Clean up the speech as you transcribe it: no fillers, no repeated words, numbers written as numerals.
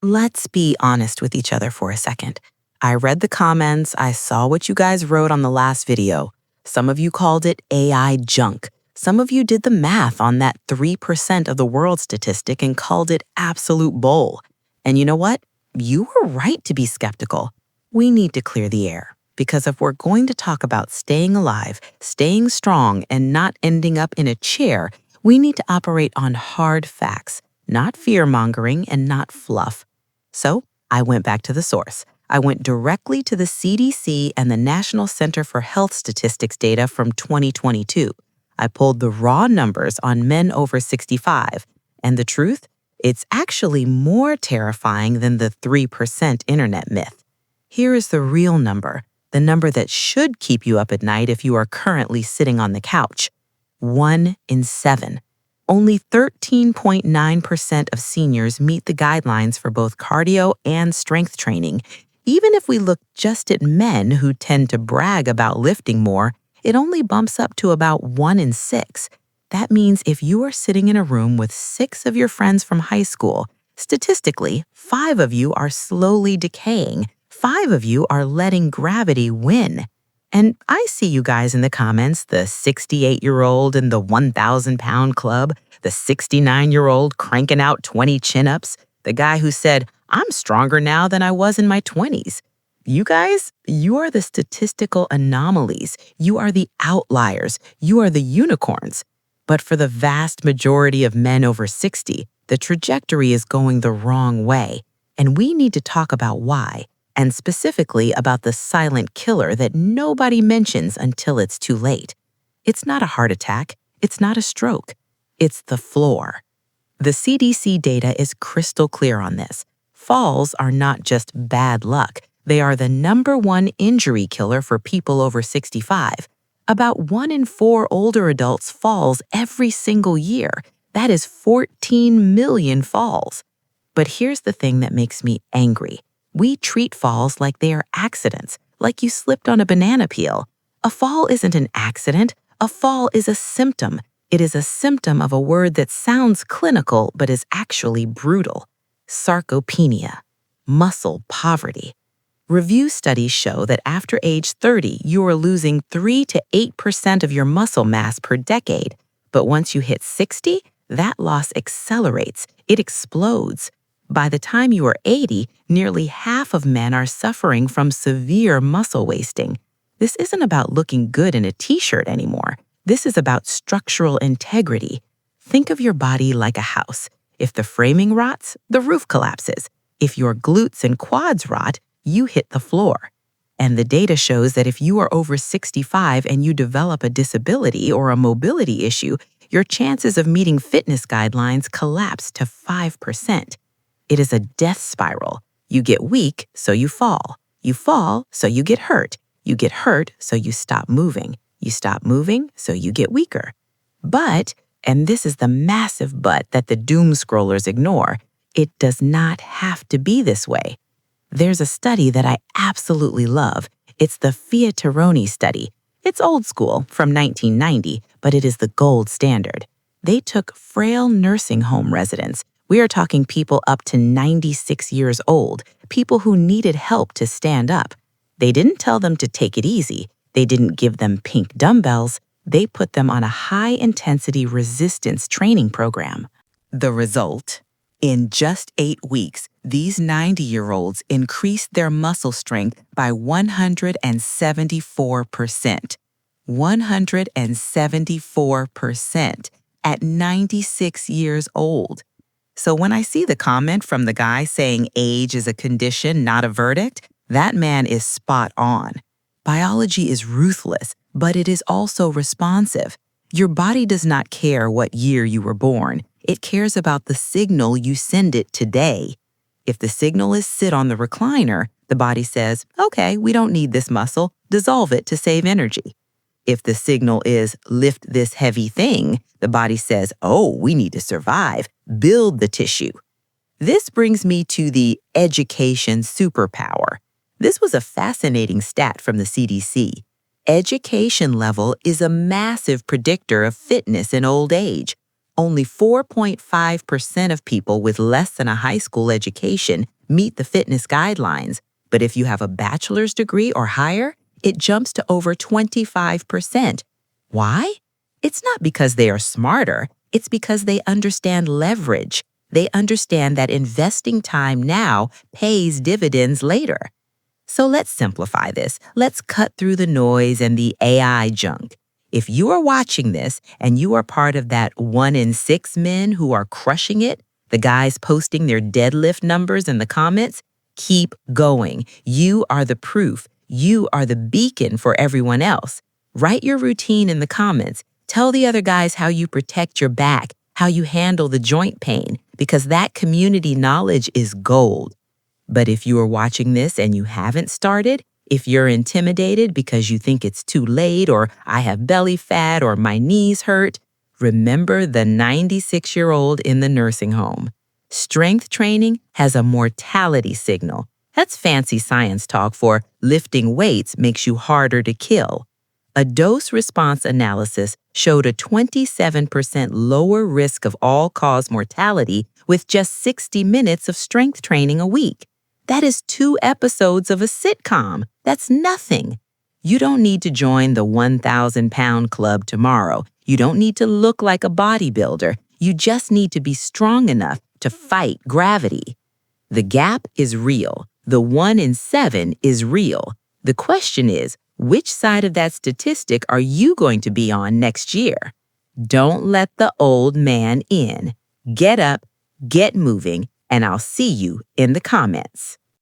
Let's be honest with each other for a second. I read the comments, I saw what you guys wrote on the last video. Some of you called it AI junk. Some of you did the math on that 3% of the world statistic and called it absolute bull. And you know what? You were right to be skeptical. We need to clear the air. Because if we're going to talk about staying alive, staying strong, and not ending up in a chair, we need to operate on hard facts, not fear-mongering and not fluff. So I went back to the source. I went directly to the CDC and the National Center for Health Statistics data from 2022. I pulled the raw numbers on men over 65. And the truth? It's actually more terrifying than the 3% internet myth. Here is the real number, the number that should keep you up at night if you are currently sitting on the couch. 1 in 7. Only 13.9% of seniors meet the guidelines for both cardio and strength training. Even if we look just at men who tend to brag about lifting more, it only bumps up to about 1 in 6. That means if you are sitting in a room with 6 of your friends from high school, statistically, 5 of you are slowly decaying. 5 of you are letting gravity win. And I see you guys in the comments, the 68-year-old in the 1,000-pound club, the 69-year-old cranking out 20 chin-ups, the guy who said, "I'm stronger now than I was in my 20s." You guys, you are the statistical anomalies. You are the outliers. You are the unicorns. But for the vast majority of men over 60, the trajectory is going the wrong way. And we need to talk about why, and specifically about the silent killer that nobody mentions until it's too late. It's not a heart attack. It's not a stroke. It's the floor. The CDC data is crystal clear on this. Falls are not just bad luck. They are the #1 injury killer for people over 65. About 1 in 4 older adults falls every single year. That is 14 million falls. But here's the thing that makes me angry. We treat falls like they are accidents, like you slipped on a banana peel. A fall isn't an accident. A fall is a symptom. It is a symptom of a word that sounds clinical but is actually brutal. Sarcopenia, muscle poverty. Review studies show that after age 30, you are losing 3 to 8% of your muscle mass per decade. But once you hit 60, that loss accelerates. It explodes. By the time you are 80, nearly half of men are suffering from severe muscle wasting. This isn't about looking good in a t-shirt anymore. This is about structural integrity. Think of your body like a house. If the framing rots, the roof collapses. If your glutes and quads rot, you hit the floor. And the data shows that if you are over 65 and you develop a disability or a mobility issue, your chances of meeting fitness guidelines collapse to 5%. It is a death spiral. You get weak, so you fall. You fall, so you get hurt. You get hurt, so you stop moving. You stop moving, so you get weaker. But, and this is the massive but that the doom scrollers ignore, it does not have to be this way. There's a study that I absolutely love. It's the Fiatarone study. It's old school, from 1990, but it is the gold standard. They took frail nursing home residents. We are talking people up to 96 years old, people who needed help to stand up. They didn't tell them to take it easy. They didn't give them pink dumbbells. They put them on a high-intensity resistance training program. The result? In just 8 weeks, these 90-year-olds increased their muscle strength by 174%. 174% at 96 years old. So when I see the comment from the guy saying age is a condition, not a verdict, that man is spot on. Biology is ruthless, but it is also responsive. Your body does not care what year you were born. It cares about the signal you send it today. If the signal is sit on the recliner, the body says, okay, we don't need this muscle, dissolve it to save energy. If the signal is lift this heavy thing, the body says, oh, we need to survive, build the tissue. This brings me to the education superpower. This was a fascinating stat from the CDC. Education level is a massive predictor of fitness in old age. Only 4.5% of people with less than a high school education meet the fitness guidelines, but if you have a bachelor's degree or higher, it jumps to over 25%. Why? It's not because they are smarter, it's because they understand leverage. They understand that investing time now pays dividends later. So let's simplify this. Let's cut through the noise and the AI junk. If you are watching this and you are part of that 1 in 6 men who are crushing it, the guys posting their deadlift numbers in the comments, keep going. You are the proof. You are the beacon for everyone else. Write your routine in the comments. Tell the other guys how you protect your back, how you handle the joint pain, because that community knowledge is gold. But if you are watching this and you haven't started, if you're intimidated because you think it's too late or I have belly fat or my knees hurt, remember the 96-year-old in the nursing home. Strength training has a mortality signal. That's fancy science talk for lifting weights makes you harder to kill. A dose-response analysis showed a 27% lower risk of all-cause mortality with just 60 minutes of strength training a week. That is 2 episodes of a sitcom. That's nothing. You don't need to join the 1,000-pound club tomorrow. You don't need to look like a bodybuilder. You just need to be strong enough to fight gravity. The gap is real. The 1 in 7 is real. The question is, which side of that statistic are you going to be on next year? Don't let the old man in. Get up, get moving, and I'll see you in the comments.